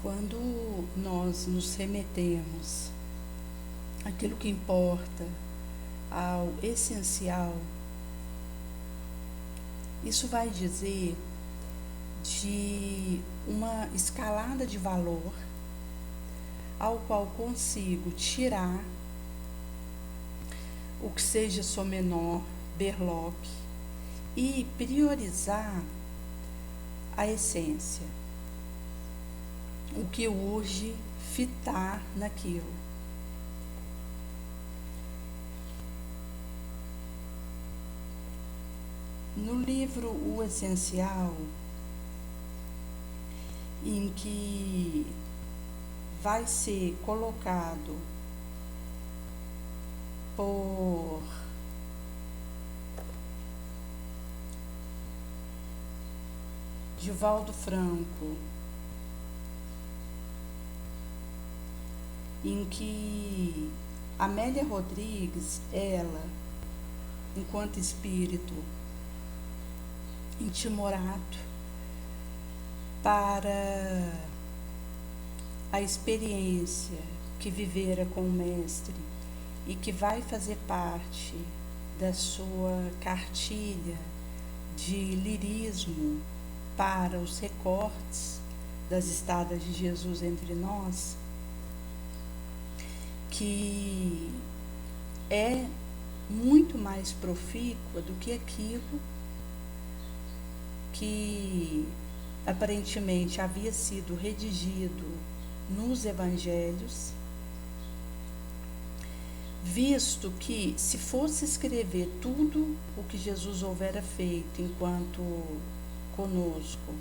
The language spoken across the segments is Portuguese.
Quando nós nos remetemos àquilo que importa, ao essencial, isso vai dizer de uma escalada de valor ao qual consigo tirar o que seja só menor, berloque, e priorizar a essência, o que urge fitar naquilo. No livro O Essencial, em que vai ser colocado por Divaldo Franco, em que Amélia Rodrigues, ela, enquanto espírito intimorado para a experiência que vivera com o mestre e que vai fazer parte da sua cartilha de lirismo para os recortes das estadas de Jesus entre nós, que é muito mais profícua do que aquilo que aparentemente havia sido redigido nos evangelhos, visto que, se fosse escrever tudo o que Jesus houvera feito enquanto conosco,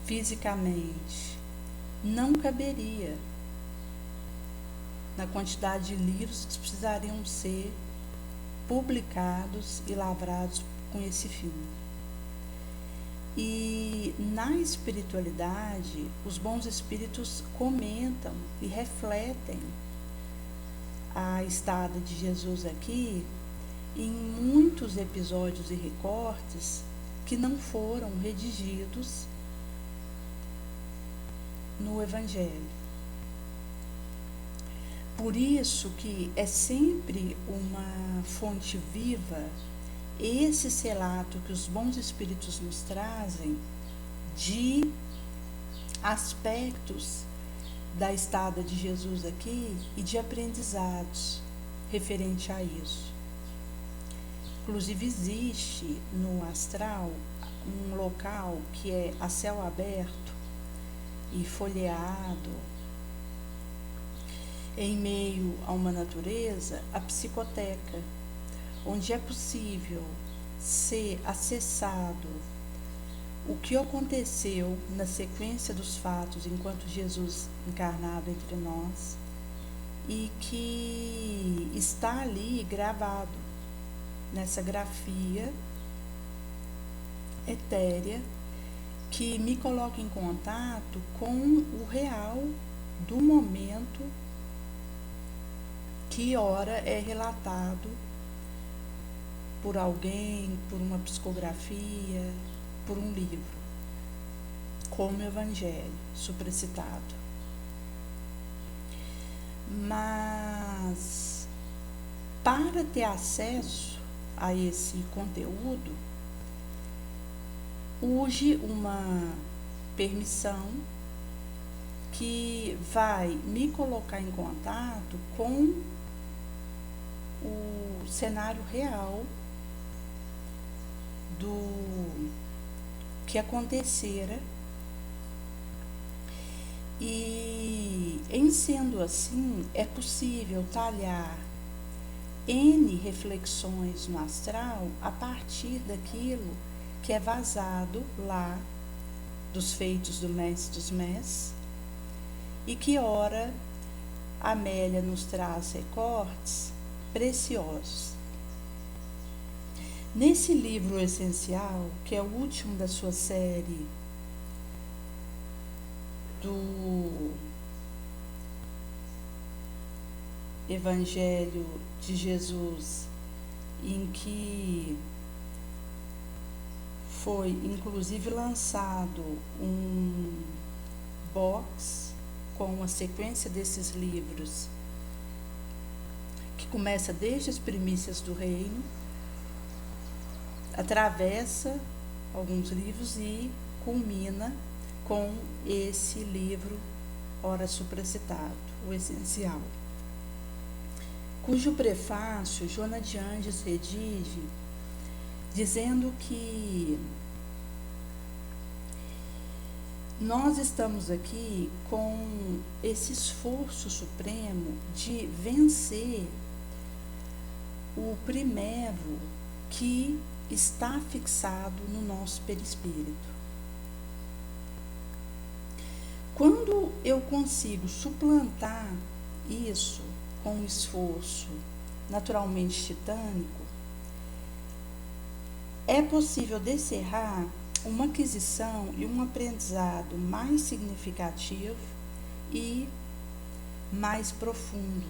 fisicamente, não caberia na quantidade de livros que precisariam ser publicados e lavrados com esse fim. E na espiritualidade, os bons espíritos comentam e refletem a estada de Jesus aqui em muitos episódios e recortes que não foram redigidos no Evangelho. Por isso que é sempre uma fonte viva esse relato que os bons espíritos nos trazem de aspectos da estada de Jesus aqui e de aprendizados referente a isso. Inclusive existe no astral um local que é a céu aberto e folheado, em meio a uma natureza, a psicoteca, onde é possível ser acessado o que aconteceu na sequência dos fatos enquanto Jesus encarnado entre nós e que está ali gravado nessa grafia etérea que me coloca em contato com o real do momento que ora é relatado por alguém, por uma psicografia, por um livro, como o Evangelho supracitado. Mas, para ter acesso a esse conteúdo, urge uma permissão que vai me colocar em contato com o cenário real do que acontecera, e em sendo assim é possível talhar N reflexões no astral a partir daquilo que é vazado lá dos feitos do Mestre dos Mestres e que ora Amélia nos traz recortes preciosos. Nesse livro essencial, que é o último da sua série do Evangelho de Jesus, em que foi inclusive lançado um box com a sequência desses livros, que começa desde as primícias do reino, atravessa alguns livros e culmina com esse livro ora supracitado, o essencial, cujo prefácio Joana de Angelis redige dizendo que nós estamos aqui com esse esforço supremo de vencer o primevo que está fixado no nosso perispírito. Quando eu consigo suplantar isso com um esforço naturalmente titânico, é possível descerrar uma aquisição e um aprendizado mais significativo e mais profundo,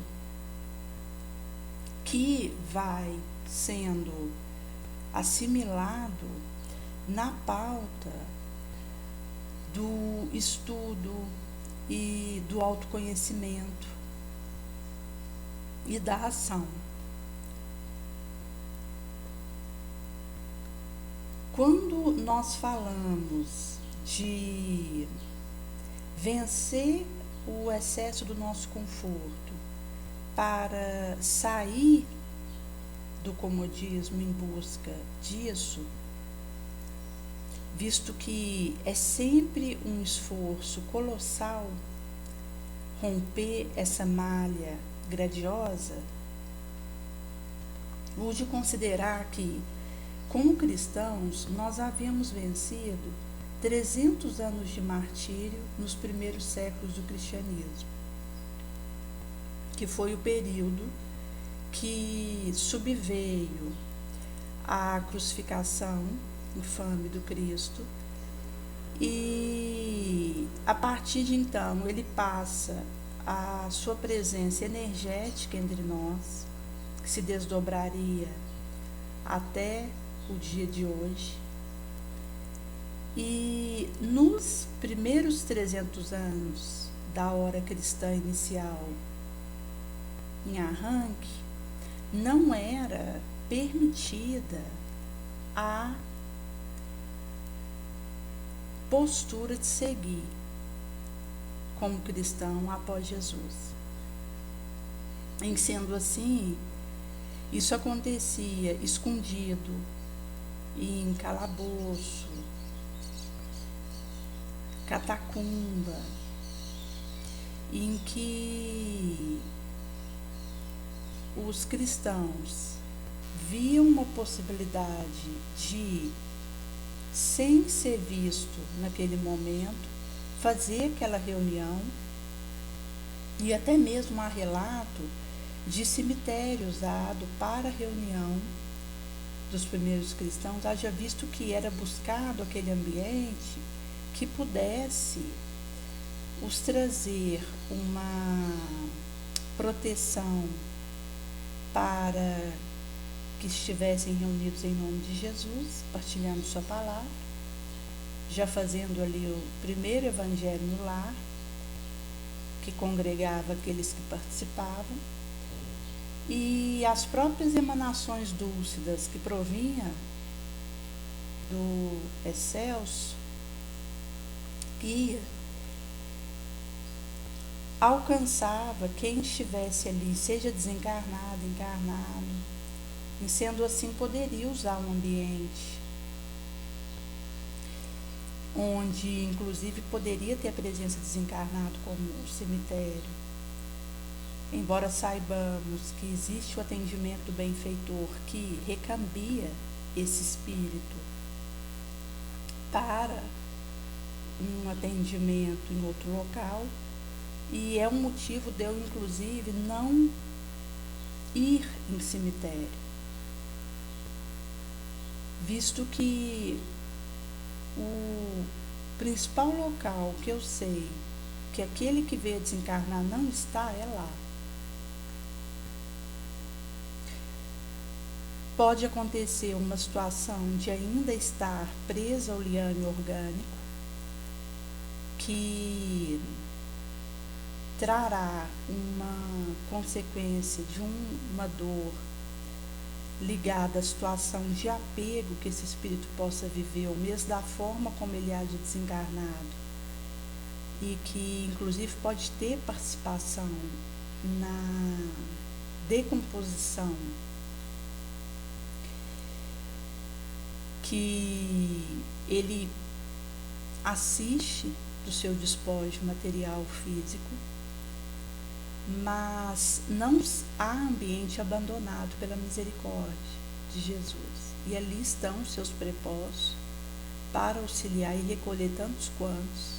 que vai sendo assimilado na pauta do estudo e do autoconhecimento e da ação. Quando nós falamos de vencer o excesso do nosso conforto para sair do comodismo em busca disso, visto que é sempre um esforço colossal romper essa malha grandiosa, o de considerar que, como cristãos, nós havíamos vencido 300 anos de martírio nos primeiros séculos do cristianismo, que foi o período que subveio a crucificação infame do Cristo, e a partir de então ele passa a sua presença energética entre nós, que se desdobraria até o dia de hoje. E nos primeiros 300 anos da hora cristã inicial, em arranque, não era permitida a postura de seguir como cristão após Jesus. Em sendo assim, isso acontecia escondido em calabouço, catacumba, em que os cristãos viam uma possibilidade de, sem ser visto naquele momento, fazer aquela reunião, e até mesmo há relato de cemitério usado para a reunião dos primeiros cristãos, haja visto que era buscado aquele ambiente que pudesse os trazer uma proteção para que estivessem reunidos em nome de Jesus, partilhando sua palavra, já fazendo ali o primeiro evangelho no lar, que congregava aqueles que participavam, e as próprias emanações dúlcidas que provinham do excelso, que alcançava quem estivesse ali, seja desencarnado, encarnado, e sendo assim poderia usar um ambiente onde inclusive poderia ter a presença desencarnado, como o cemitério. Embora saibamos que existe o atendimento do benfeitor que recambia esse espírito para um atendimento em outro local, e é um motivo de eu, inclusive, não ir em cemitério, visto que o principal local que eu sei que aquele que veio desencarnar não está é lá. Pode acontecer uma situação de ainda estar presa ao liame orgânico, que trará uma consequência de uma dor ligada à situação de apego que esse espírito possa viver, ou mesmo da forma como ele age desencarnado, e que inclusive pode ter participação na decomposição que ele assiste do seu despojo material físico, mas não há ambiente abandonado pela misericórdia de Jesus. E ali estão os seus prepostos para auxiliar e recolher tantos quantos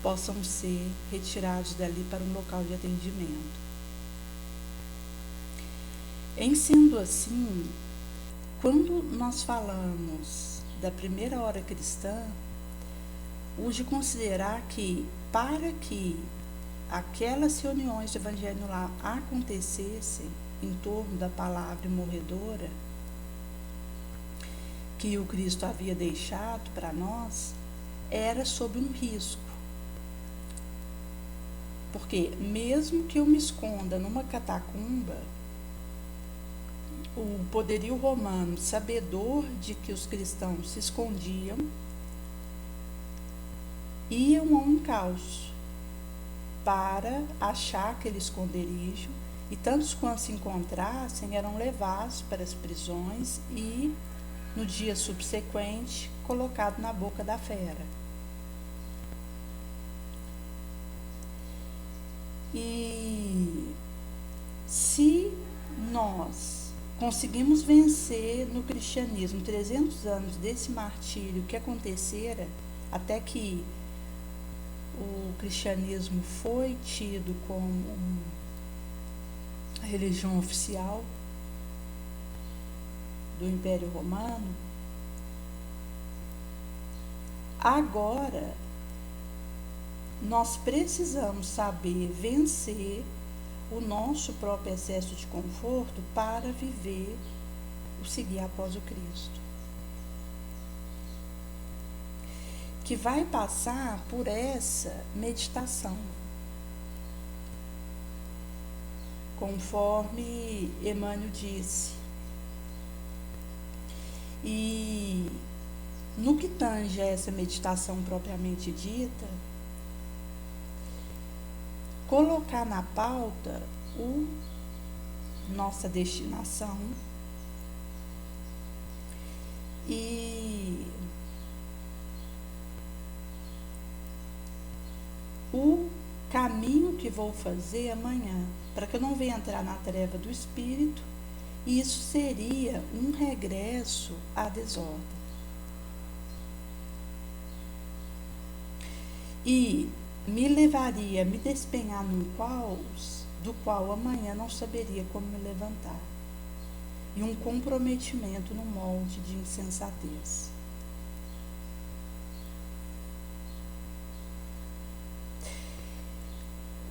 possam ser retirados dali para um local de atendimento. Em sendo assim, quando nós falamos da primeira hora cristã, o de considerar que para que aquelas reuniões de evangelho lá acontecessem em torno da palavra morredora que o Cristo havia deixado para nós, era sob um risco. Porque mesmo que eu me esconda numa catacumba, o poderio romano, sabedor de que os cristãos se escondiam, iam a um caos para achar aquele esconderijo, e tantos quantos se encontrassem eram levados para as prisões e, no dia subsequente, colocados na boca da fera. E se nós conseguimos vencer no cristianismo 300 anos desse martírio que acontecera, até que o cristianismo foi tido como a religião oficial do Império Romano, agora nós precisamos saber vencer o nosso próprio excesso de conforto para viver o seguir após o Cristo, que vai passar por essa meditação, conforme Emmanuel disse. E no que tange a essa meditação propriamente dita, colocar na pauta nossa destinação e o caminho que vou fazer amanhã, para que eu não venha entrar na treva do espírito, e isso seria um regresso à desordem. E me levaria a me despenhar num caos do qual amanhã não saberia como me levantar, e um comprometimento no molde de insensatez.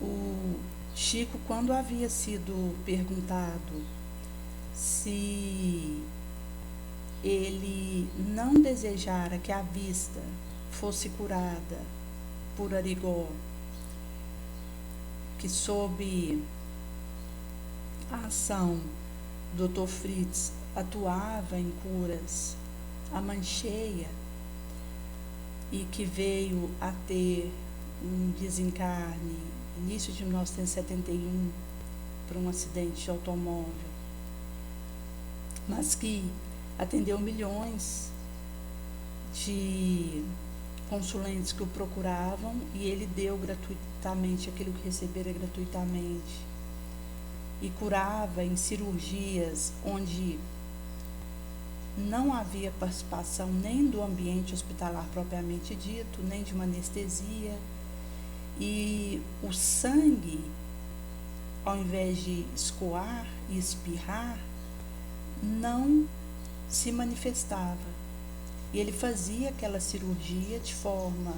O Chico, quando havia sido perguntado se ele não desejara que a vista fosse curada por Arigó, que sob a ação do Dr. Fritz atuava em curas à mancheia e que veio a ter um desencarne início de 1971 por um acidente de automóvel, mas que atendeu milhões de consulentes que o procuravam, e ele deu gratuitamente aquilo que recebera gratuitamente, e curava em cirurgias onde não havia participação nem do ambiente hospitalar propriamente dito, nem de uma anestesia, e o sangue, ao invés de escoar e espirrar, não se manifestava. E ele fazia aquela cirurgia de forma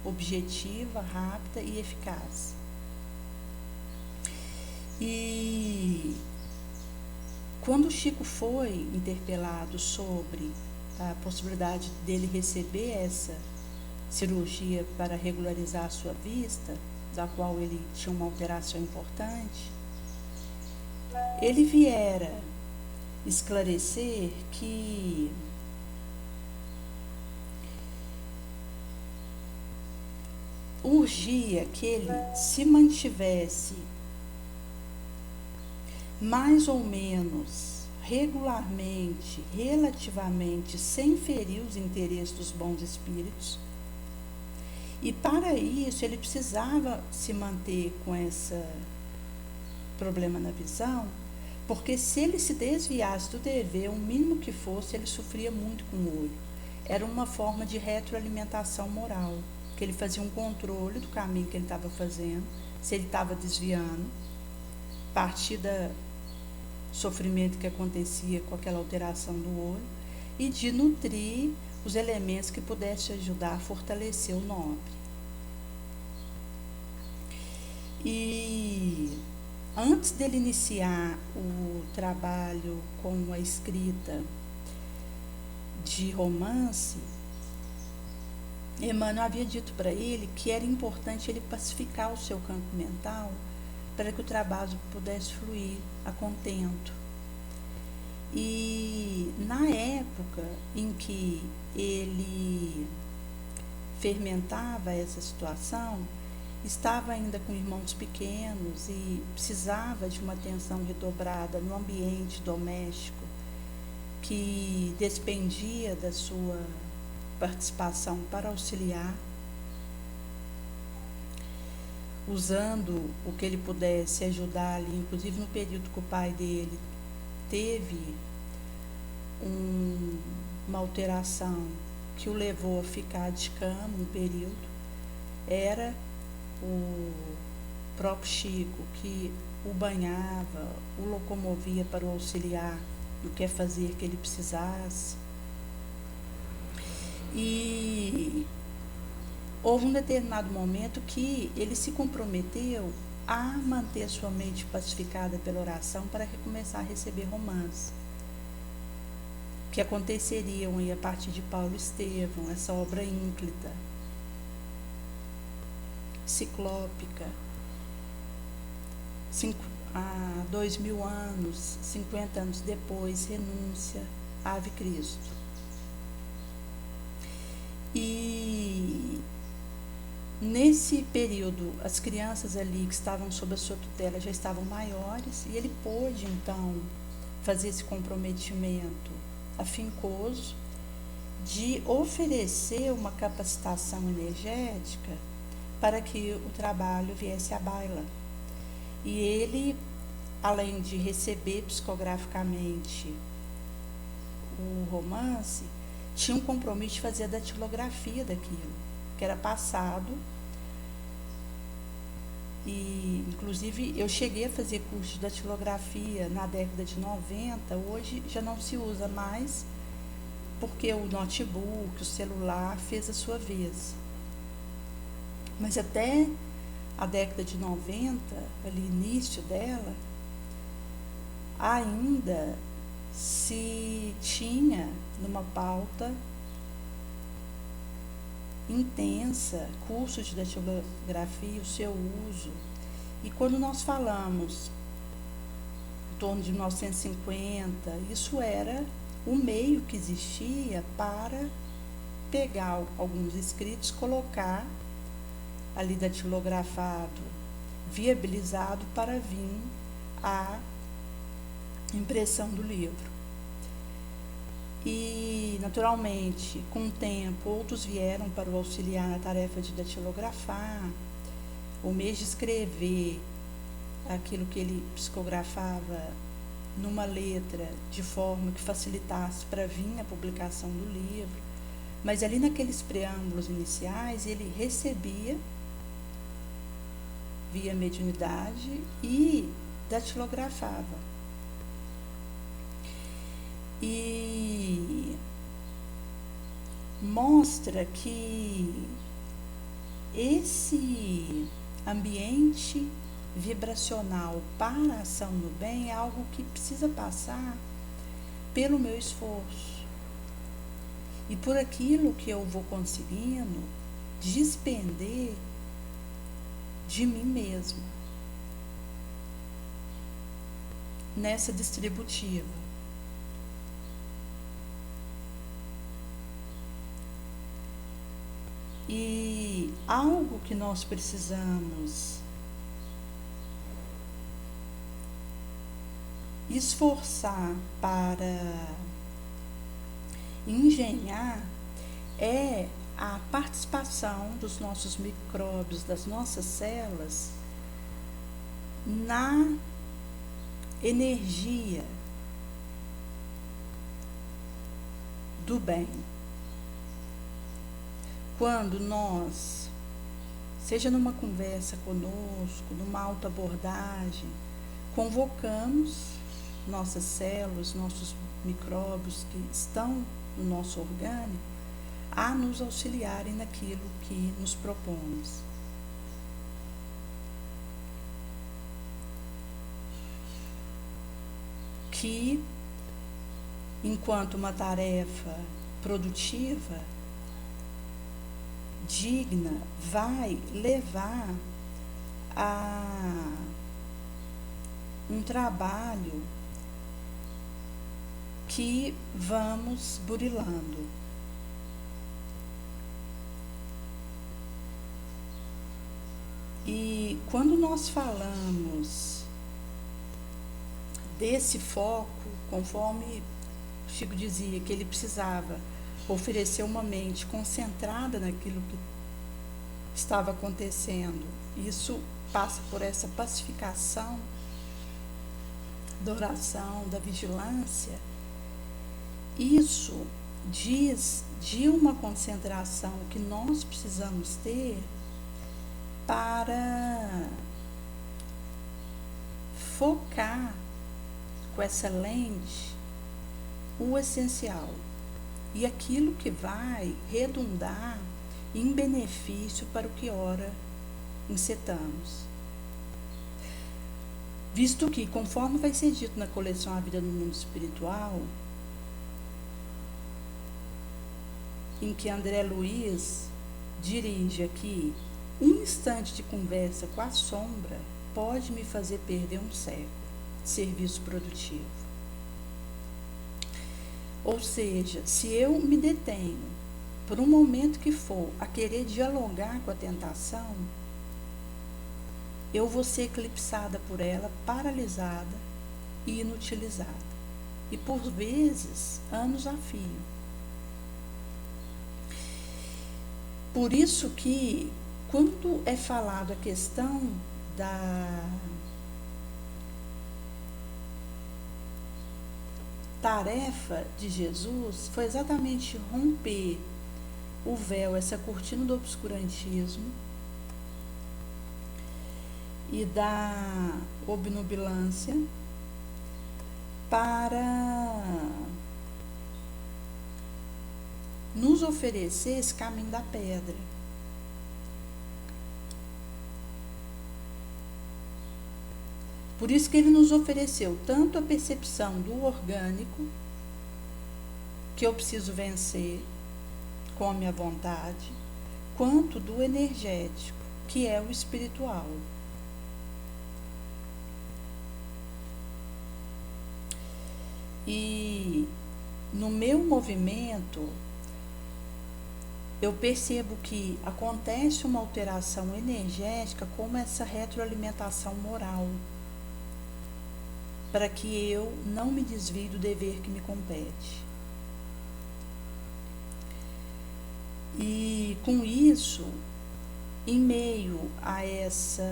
objetiva, rápida e eficaz. E quando o Chico foi interpelado sobre a possibilidade dele receber essa cirurgia para regularizar a sua vista, da qual ele tinha uma alteração importante, ele viera esclarecer que urgia que ele se mantivesse mais ou menos regularmente, relativamente, sem ferir os interesses dos bons espíritos. E para isso ele precisava se manter com esse problema na visão, porque se ele se desviasse do dever, o mínimo que fosse, ele sofria muito com o olho. Era uma forma de retroalimentação moral, que ele fazia um controle do caminho que ele estava fazendo, se ele estava desviando, a partir do sofrimento que acontecia com aquela alteração do olho, e de nutrir os elementos que pudessem ajudar a fortalecer o nobre. E antes dele iniciar o trabalho com a escrita de romance, Emmanuel havia dito para ele que era importante ele pacificar o seu campo mental para que o trabalho pudesse fluir a contento. E na época em que ele fermentava essa situação, estava ainda com irmãos pequenos e precisava de uma atenção redobrada no ambiente doméstico que despendia da sua participação para auxiliar, usando o que ele pudesse ajudar ali, inclusive no período que o pai dele teve uma alteração que o levou a ficar de cama um período, era o próprio Chico que o banhava, o locomovia para o auxiliar no que fazer que ele precisasse. E houve um determinado momento que ele se comprometeu a manter sua mente pacificada pela oração para recomeçar a receber romances que aconteceriam aí a partir de Paulo Estevam, essa obra ínclita, ciclópica, há 2000 anos, 50 anos depois, Renúncia, Ave Cristo. E nesse período, as crianças ali que estavam sob a sua tutela já estavam maiores, e ele pôde, então, fazer esse comprometimento afincoso de oferecer uma capacitação energética para que o trabalho viesse à baila. E ele, além de receber psicograficamente o romance, tinha um compromisso de fazer a datilografia daquilo, que era passado. E, inclusive, eu cheguei a fazer curso de datilografia na década de 90, hoje já não se usa mais, porque o notebook, o celular fez a sua vez. Mas até a década de 90, ali início dela, ainda se tinha numa pauta intensa cursos de datilografia, o seu uso. E quando nós falamos em torno de 1950, isso era o meio que existia para pegar alguns escritos, colocar ali datilografado, viabilizado para vir a impressão do livro. E, naturalmente, com o tempo, outros vieram para o auxiliar na tarefa de datilografar, ou mesmo escrever aquilo que ele psicografava numa letra, de forma que facilitasse para vir a publicação do livro. Mas ali naqueles preâmbulos iniciais, ele recebia via mediunidade e datilografava. E mostra que esse ambiente vibracional para a ação no bem é algo que precisa passar pelo meu esforço. E por aquilo que eu vou conseguindo, despender de mim mesma nessa distributiva. E algo que nós precisamos esforçar para engenhar é a participação dos nossos micróbios, das nossas células, na energia do bem. Quando nós, seja numa conversa conosco, numa autoabordagem, convocamos nossas células, nossos micróbios que estão no nosso orgânico, a nos auxiliarem naquilo que nos propomos. Que, enquanto uma tarefa produtiva, digna, vai levar a um trabalho que vamos burilando. E quando nós falamos desse foco, conforme Chico dizia que ele precisava oferecer uma mente concentrada naquilo que estava acontecendo, isso passa por essa pacificação da oração, da vigilância. Isso diz de uma concentração que nós precisamos ter para focar com essa lente o essencial e aquilo que vai redundar em benefício para o que ora encetamos. Visto que, conforme vai ser dito na coleção A Vida no Mundo Espiritual, em que André Luiz dirige aqui, um instante de conversa com a sombra pode me fazer perder um século de serviço produtivo. Ou seja, se eu me detenho, por um momento que for, a querer dialogar com a tentação, eu vou ser eclipsada por ela, paralisada e inutilizada. E por vezes, anos a fio. Por isso que, quando é falado a questão da tarefa de Jesus, foi exatamente romper o véu, essa cortina do obscurantismo e da obnubilância, para nos oferecer esse caminho da pedra. Por isso que ele nos ofereceu tanto a percepção do orgânico, que eu preciso vencer com a minha vontade, quanto do energético, que é o espiritual. E no meu movimento, eu percebo que acontece uma alteração energética como essa retroalimentação moral, para que eu não me desvie do dever que me compete. E com isso, em meio a essa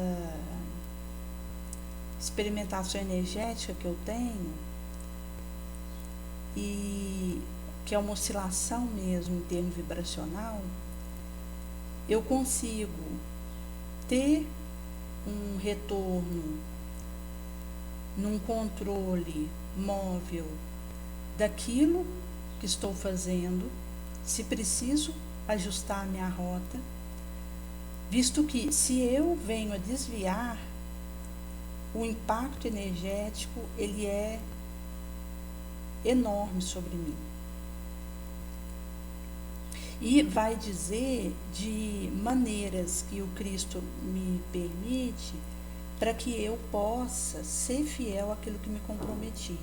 experimentação energética que eu tenho, e que é uma oscilação mesmo em termo vibracional, eu consigo ter um retorno num controle móvel daquilo que estou fazendo, se preciso ajustar a minha rota, visto que se eu venho a desviar, o impacto energético ele é enorme sobre mim. E vai dizer de maneiras que o Cristo me permite para que eu possa ser fiel àquilo que me comprometi.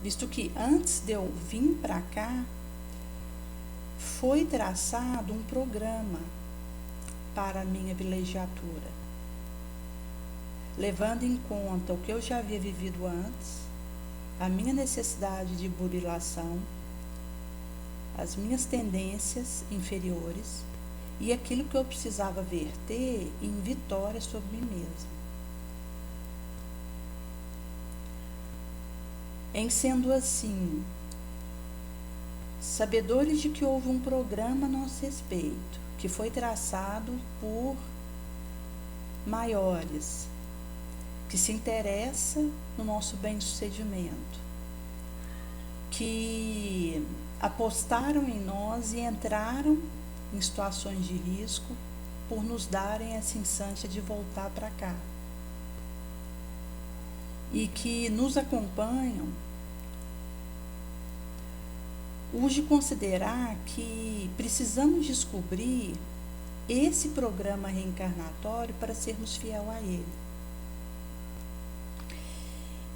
Visto que antes de eu vir para cá, foi traçado um programa para a minha vilegiatura, levando em conta o que eu já havia vivido antes, a minha necessidade de burilação, as minhas tendências inferiores e aquilo que eu precisava verter em vitória sobre mim mesmo. Em sendo assim, sabedores de que houve um programa a nosso respeito, que foi traçado por maiores, que se interessa no nosso bem-sucedimento, que apostaram em nós e entraram em situações de risco por nos darem essa instância de voltar para cá. E que nos acompanham, urge considerar que precisamos descobrir esse programa reencarnatório para sermos fiel a ele.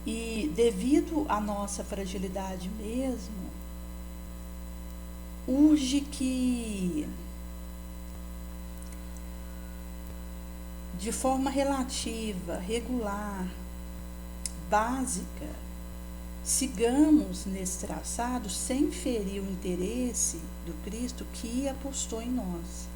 E devido à nossa fragilidade mesmo, urge que, de forma relativa, regular, básica, sigamos nesse traçado sem ferir o interesse do Cristo que apostou em nós.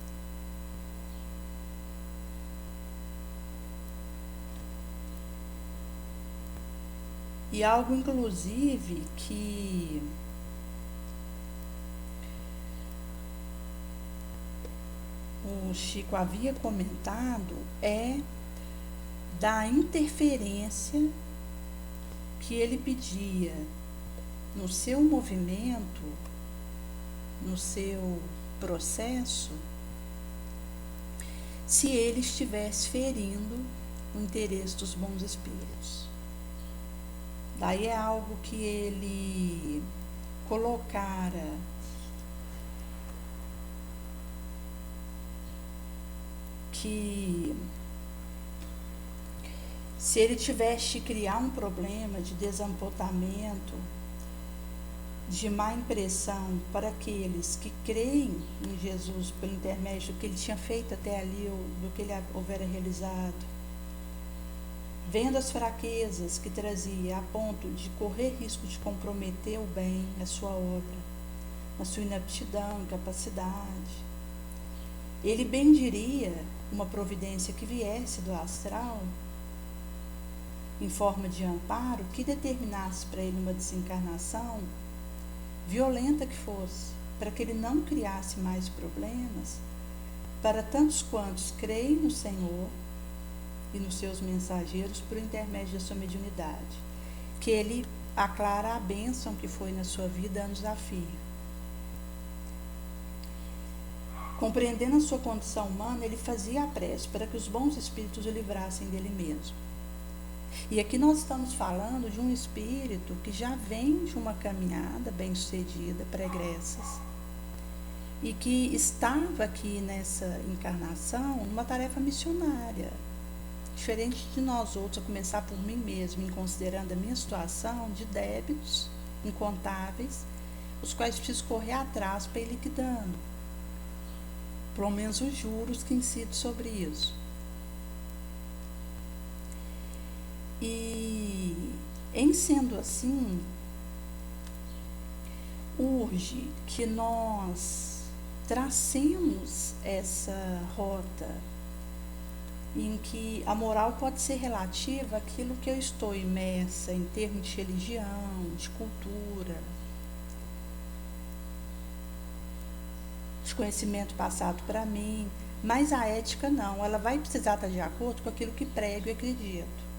E algo, inclusive, que o Chico havia comentado é da interferência que ele pedia no seu movimento, no seu processo, se ele estivesse ferindo o interesse dos bons espíritos. Daí é algo que ele colocara que se ele tivesse de criar um problema de desampotamento, de má impressão para aqueles que creem em Jesus pelo intermédio do que ele tinha feito até ali, ou do que ele houvera realizado, vendo as fraquezas que trazia a ponto de correr risco de comprometer o bem, a sua obra, a sua inaptidão, incapacidade, ele bendiria uma providência que viesse do astral em forma de amparo, que determinasse para ele uma desencarnação, violenta que fosse, para que ele não criasse mais problemas, para tantos quantos creem no Senhor e nos seus mensageiros por intermédio da sua mediunidade, que ele aclara a bênção que foi na sua vida anos a fio. Compreendendo a sua condição humana, ele fazia a prece para que os bons espíritos o livrassem dele mesmo. E aqui nós estamos falando de um espírito que já vem de uma caminhada bem-sucedida, pregressas, e que estava aqui nessa encarnação numa tarefa missionária, diferente de nós outros, a começar por mim mesmo, em considerando a minha situação de débitos incontáveis, os quais preciso correr atrás para ir liquidando, pelo menos os juros que incidem sobre isso. E, em sendo assim, urge que nós tracemos essa rota em que a moral pode ser relativa àquilo que eu estou imersa em termos de religião, de cultura, de conhecimento passado para mim, mas a ética não, ela vai precisar estar de acordo com aquilo que prego e acredito.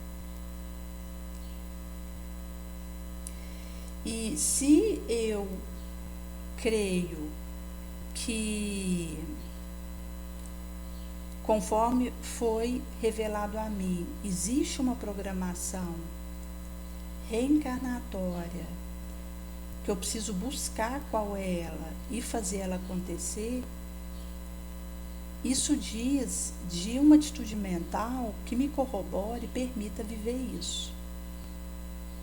E se eu creio que, conforme foi revelado a mim, existe uma programação reencarnatória que eu preciso buscar qual é ela e fazer ela acontecer, isso diz de uma atitude mental que me corrobore e permita viver isso.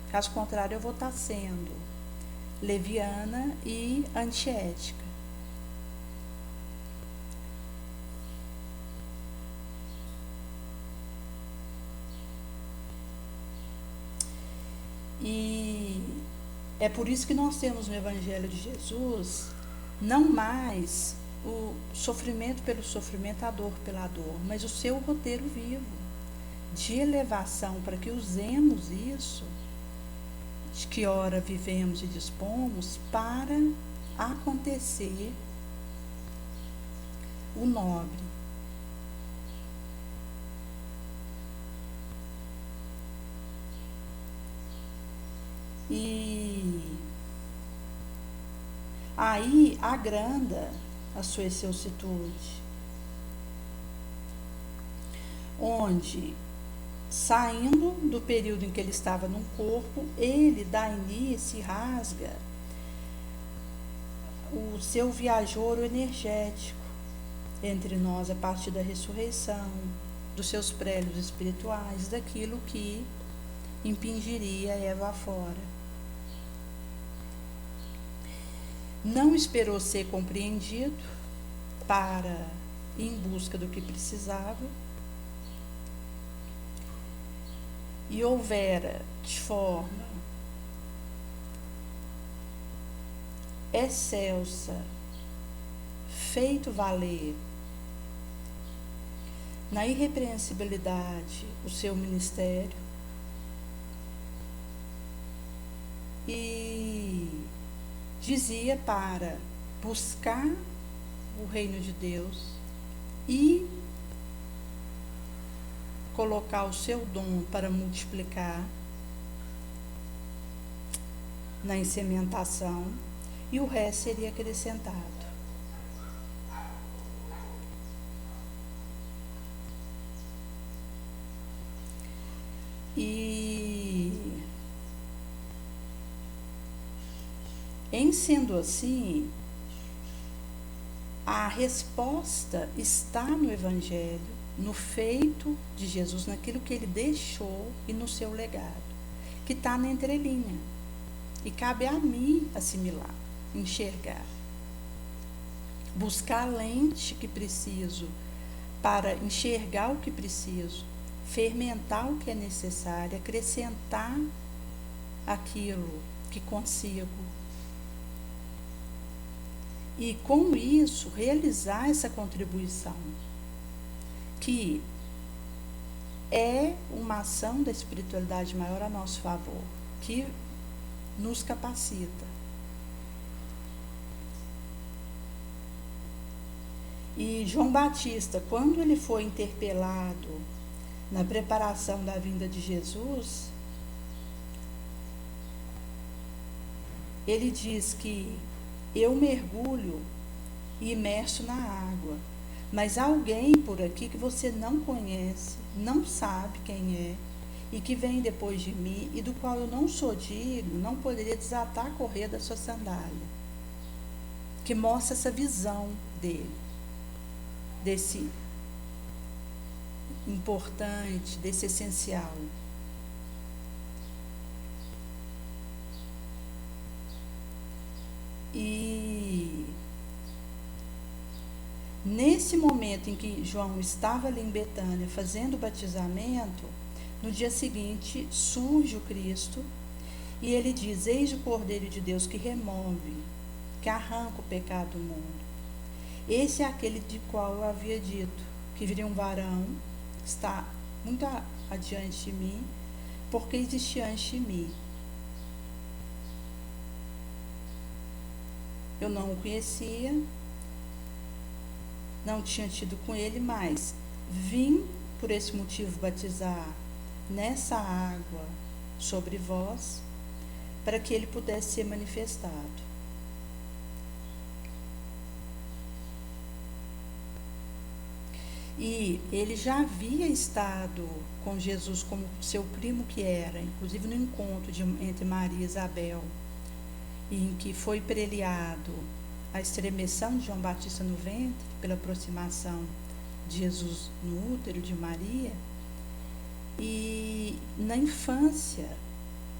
Caso contrário, eu vou estar sendo leviana e antiética. E é por isso que nós temos no Evangelho de Jesus não mais o sofrimento pelo sofrimento, a dor pela dor, mas o seu roteiro vivo de elevação para que usemos isso, de que ora vivemos e dispomos, para acontecer o nobre. E aí agranda a sua excelsitude, onde, saindo do período em que ele estava no corpo, ele dá início e rasga o seu viajouro energético entre nós a partir da ressurreição, dos seus prélios espirituais, daquilo que impingiria Eva fora. Não esperou ser compreendido para ir em busca do que precisava, e houvera de forma excelsa feito valer na irrepreensibilidade o seu ministério, e dizia para buscar o reino de Deus e colocar o seu dom para multiplicar na insementação, e o resto seria acrescentado. E em sendo assim, a resposta está no Evangelho, no feito de Jesus, naquilo que ele deixou e no seu legado, que está na entrelinha. E cabe a mim assimilar, enxergar, buscar a lente que preciso para enxergar o que preciso, fermentar o que é necessário, acrescentar aquilo que consigo. E com isso, realizar essa contribuição, que é uma ação da espiritualidade maior a nosso favor, que nos capacita. E João Batista, quando ele foi interpelado na preparação da vinda de Jesus, ele diz que eu mergulho imerso na água, mas há alguém por aqui que você não conhece, não sabe quem é, e que vem depois de mim, e do qual eu não sou digno, não poderia desatar a correia da sua sandália. Que mostra essa visão dele, desse importante, desse essencial. E nesse momento em que João estava ali em Betânia fazendo o batizamento, no dia seguinte surge o Cristo e ele diz: eis o Cordeiro de Deus que remove, que arranca o pecado do mundo. Esse é aquele de qual eu havia dito que viria um varão, está muito adiante de mim, porque existia antes de mim. Eu não o conhecia, não tinha tido com ele, mas vim por esse motivo batizar nessa água sobre vós, para que ele pudesse ser manifestado. E ele já havia estado com Jesus como seu primo que era, inclusive no encontro entre Maria e Isabel. em que foi preliado a estremeção de João Batista no ventre, pela aproximação de Jesus no útero de Maria, e na infância,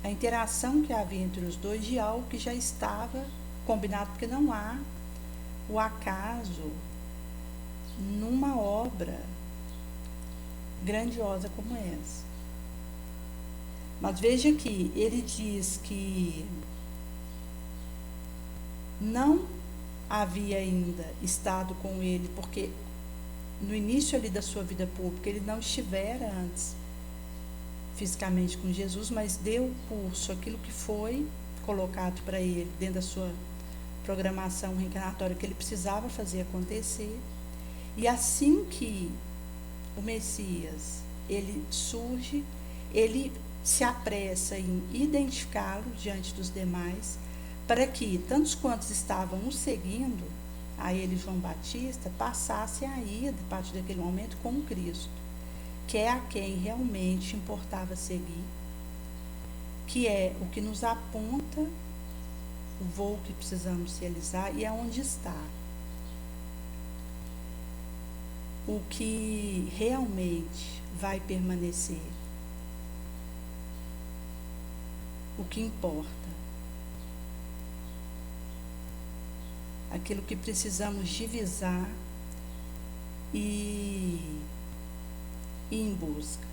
a interação que havia entre os dois de algo que já estava combinado, porque não há o acaso numa obra grandiosa como essa. Mas veja que ele diz que não havia ainda estado com ele, porque no início ali da sua vida pública ele não estivera antes fisicamente com Jesus, mas deu curso aquilo que foi colocado para ele dentro da sua programação reencarnatória, que ele precisava fazer acontecer. E assim que o Messias ele surge, ele se apressa em identificá-lo diante dos demais, para que tantos quantos estavam o seguindo, a ele, João Batista, passasse a ir, a partir daquele momento, com Cristo, que é a quem realmente importava seguir, que é o que nos aponta o voo que precisamos realizar e aonde está. O que realmente vai permanecer, o que importa, aquilo que precisamos divisar e ir em busca.